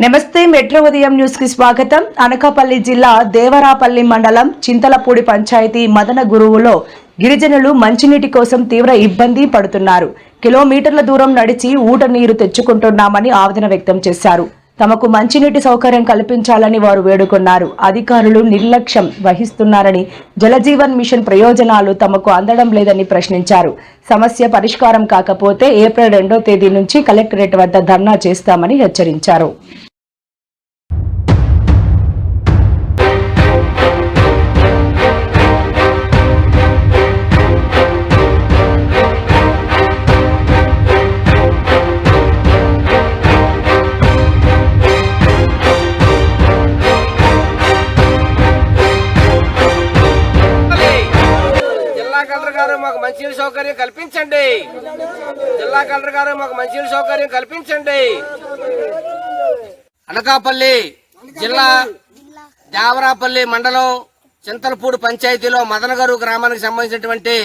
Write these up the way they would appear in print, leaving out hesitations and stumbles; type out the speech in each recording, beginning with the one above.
నమస్తే మెట్రో ఉదయం న్యూస్ కి స్వాగతం. అనకాపల్లి జిల్లా దేవరాపల్లి మండలం చింతలపూడి పంచాయతీ మదన గురువులో గిరిజనులు మంచినీటి కోసం తీవ్ర ఇబ్బంది పడుతున్నారు. కిలోమీటర్ల దూరం నడిచి ఊట నీరు తెచ్చుకుంటున్నామని ఆవేదన వ్యక్తం చేశారు. తమకు మంచినీటి సౌకర్యం కల్పించాలని వారు వేడుకున్నారు. అధికారులు నిర్లక్ష్యం వహిస్తున్నారని, జలజీవన్ మిషన్ ప్రయోజనాలు తమకు అందడం లేదని ప్రశ్నించారు. సమస్య పరిష్కారం కాకపోతే ఏప్రిల్ 2వ తేదీ నుంచి కలెక్టరేట్ వద్ద ధర్నా చేస్తామని హెచ్చరించారు. కలెక్టర్ గారు మాకు మంచినీటి సౌకర్యం కల్పించండి. జిల్లా కలెక్టర్ గారు మాకు మంచినీటి సౌకర్యం కల్పించండి. అనకాపల్లి జిల్లా దేవరాపల్లి మండలం చింతలపూడి పంచాయతీలో మదనగారు గ్రామానికి సంబంధించినటువంటి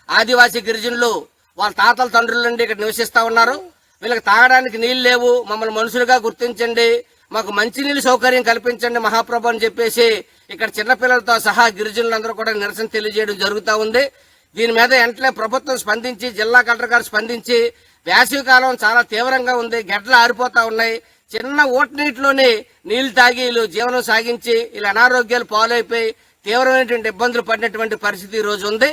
ఆదివాసీ గిరిజనులు వాళ్ళ తాతల తండ్రుల నుండి ఇక్కడ నివసిస్తా ఉన్నారు. వీళ్ళకి తాగడానికి నీళ్లు లేవు, మమ్మల్ని మనుషులుగా గుర్తించండి, మాకు మంచినీళ్ళు సౌకర్యం కల్పించండి మహాప్రభు అని చెప్పేసి ఇక్కడ చిన్నపిల్లలతో సహా గిరిజనులందరూ కూడా నిరసన తెలియజేయడం జరుగుతూ ఉంది. దీని మీద వెంటనే ప్రభుత్వం స్పందించి, జిల్లా కలెక్టర్ గారు స్పందించి, వేసవి కాలం చాలా తీవ్రంగా ఉంది, గడ్డలు ఆరిపోతా ఉన్నాయి, చిన్న ఊట నీటిలోనే నీళ్లు తాగి వీళ్ళు జీవనం సాగించి వీళ్ళు అనారోగ్యాలు పాలైపోయి తీవ్రమైనటువంటి ఇబ్బందులు పడినటువంటి పరిస్థితి ఈ రోజు ఉంది.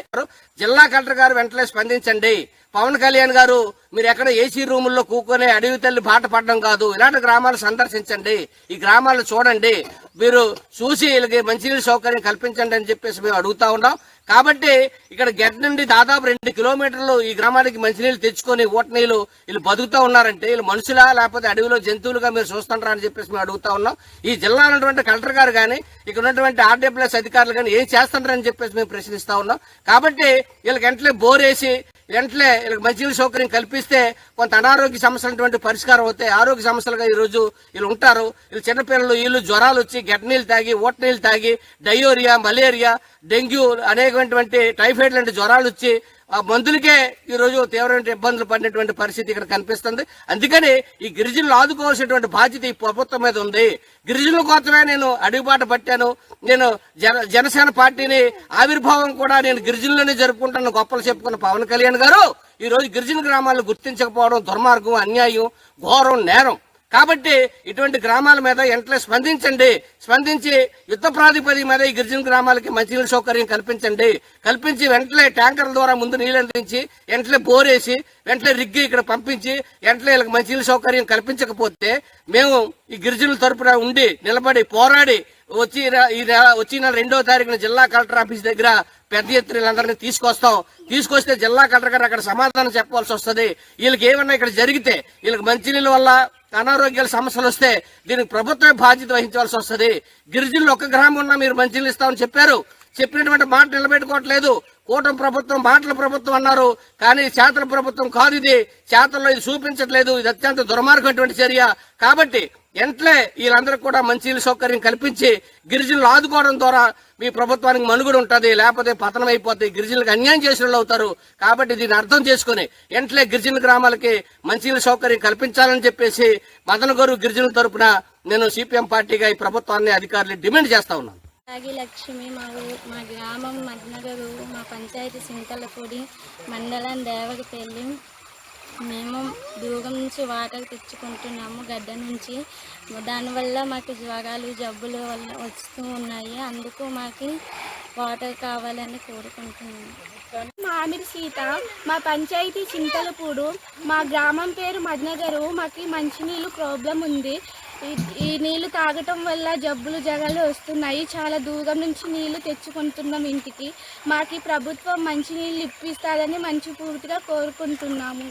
జిల్లా కలెక్టర్ గారు వెంటనే స్పందించండి. పవన్ కళ్యాణ్ గారు మీరు ఎక్కడ ఏసీ రూముల్లో కూకునే అడవి తల్లి బాట పడడం కాదు, ఇలాంటి గ్రామాలు సందర్శించండి, ఈ గ్రామాలను చూడండి, మీరు చూసి వీళ్ళకి మంచినీళ్ళ సౌకర్యం కల్పించండి అని చెప్పేసి మేము అడుగుతా ఉన్నాం. కాబట్టి ఇక్కడ గెట్ నుండి దాదాపు 2 కిలోమీటర్లు ఈ గ్రామానికి మంచినీళ్ళు తెచ్చుకొని ఊట నీళ్లు వీళ్ళు బతుకుతూ ఉన్నారంటే వీళ్ళు మనుషులా లేకపోతే అడవిలో జంతువులుగా మీరు చూస్తుంటారా అని చెప్పేసి మేము అడుగుతా ఉన్నాం. ఈ జిల్లా ఉన్నటువంటి కలెక్టర్ గారు కానీ ఇక్కడ ఉన్నటువంటి ఆర్డబ్ల్యూఎస్ అధికారులు కానీ ఏం చేస్తుంటారని చెప్పేసి మేము ప్రశ్నిస్తా ఉన్నాం. కాబట్టి వీళ్ళకి వెంటనే బోరేసి వెంటనే వీళ్ళకి మంచినీళ్ళ సౌకర్యం కల్పిస్తే కొంత అనారోగ్య సమస్యలటువంటి పరిష్కారం అవుతాయి. ఆరోగ్య సమస్యలుగా ఈ రోజు వీళ్ళు ఉంటారు. వీళ్ళు చిన్నపిల్లలు వీళ్ళు జ్వరాలు వచ్చి గడ్డ నీళ్ళు తాగి ఊట నీళ్ళు తాగి డయోరియా, మలేరియా, డెంగ్యూ అనేకటువంటి టైఫాయిడ్ లాంటి జ్వరాలు వచ్చి ఆ మందులకే ఈ రోజు తీవ్రమైన ఇబ్బందులు పడినటువంటి పరిస్థితి ఇక్కడ కనిపిస్తుంది. అందుకని ఈ గిరిజనులు ఆదుకోవాల్సినటువంటి బాధ్యత ఈ ప్రభుత్వం మీద ఉంది. గిరిజనుల కోసమే నేను అడుగుబాట పట్టాను. నేను జనసేన పార్టీని ఆవిర్భావం కూడా నేను గిరిజనులనే జరుపుకుంటాను గొప్పలు చెప్పుకున్న పవన్ కళ్యాణ్ గారు ఈ రోజు గిరిజన గ్రామాలను గుర్తించకపోవడం దుర్మార్గం, అన్యాయం, ఘోరం, నేరం. కాబట్టి ఇటువంటి గ్రామాల మీద వెంటనే స్పందించి యుద్ధ ప్రాతిపదిక మీద ఈ గిరిజన గ్రామాలకి మంచినీళ్ళ సౌకర్యం కల్పించి వెంటనే ట్యాంకర్ల ద్వారా ముందు నీళ్ళు అందించి వెంటనే బోరేసి వెంటనే రిగ్గి ఇక్కడ పంపించి వెంటనే వీళ్ళకి మంచినీళ్ళ సౌకర్యం కల్పించకపోతే మేము ఈ గిరిజనుల తరపున ఉండి నిలబడి పోరాడి వచ్చిన 2వ తారీఖున జిల్లా కలెక్టర్ ఆఫీస్ దగ్గర పెద్ద ఎత్తున వీళ్ళందరినీ తీసుకొస్తే జిల్లా కలెక్టర్ గారు అక్కడ సమాధానం చెప్పాల్సి వస్తుంది. వీళ్ళకి ఏమన్నా ఇక్కడ జరిగితే వీళ్ళకి మంచినీళ్ళ వల్ల అనారోగ్యాల సమస్యలు వస్తే దీనికి ప్రభుత్వమే బాధ్యత వహించవలసి వస్తుంది. గిరిజనులు ఒక్క గ్రామం ఉన్నా మీరు మంచినీళ్ళు ఇస్తామని చెప్పినటువంటి మాట నిలబెట్టుకోవట్లేదు. కూటమి ప్రభుత్వం మాటల ప్రభుత్వం అన్నారు, కానీ చేతల ప్రభుత్వం కాదు. ఇది చేతల్లో ఇది చూపించట్లేదు. ఇది అత్యంత దుర్మార్గమైనటువంటి చర్య. కాబట్టి వెంటనే వీళ్ళందరూ కూడా మంచినీళ్ళ సౌకర్యం కల్పించి గిరిజనులు ఆదుకోవడం ద్వారా మీ ప్రభుత్వానికి మనుగడ ఉంటుంది, లేకపోతే పతనం అయిపోతాయి, గిరిజనులకు అన్యాయం చేసిన వాళ్ళు అవుతారు. కాబట్టి దీన్ని అర్థం చేసుకుని వెంటనే గిరిజన గ్రామాలకి మంచినీళ్ళ సౌకర్యం కల్పించాలని చెప్పేసి మదనగారు గిరిజనుల తరపున నేను సిపిఎం పార్టీగా ఈ ప్రభుత్వాన్ని అధికారులు డిమాండ్ చేస్తా ఉన్నాను. లక్ష్మి మా గ్రామం మదనగారు, మా పంచాయతీ చింతలపూడి మండలం దేవరపల్లి. మేము దూరం నుంచి వాటర్ తెచ్చుకుంటున్నాము గడ్డ నుంచి. దానివల్ల మాకు జ్వరాలు, జబ్బులు వల్ల వస్తూ ఉన్నాయి. అందుకు మాకు వాటర్ కావాలని కోరుకుంటున్నాము. మామిడి సీత, మా పంచాయతీ చింతలపూడు, మా గ్రామం పేరు మదనగారు. మాకు మంచినీళ్ళు ప్రాబ్లం ఉంది. ఈ నీళ్లు తాగటం వల్ల జబ్బులు, జగలు వస్తున్నాయి. చాలా దూరం నుంచి నీళ్లు తెచ్చుకుంటున్నాం ఇంటికి. మాకు ప్రభుత్వం మంచినీళ్ళు ఇప్పిస్తారని పూర్తిగా కోరుకుంటున్నాము.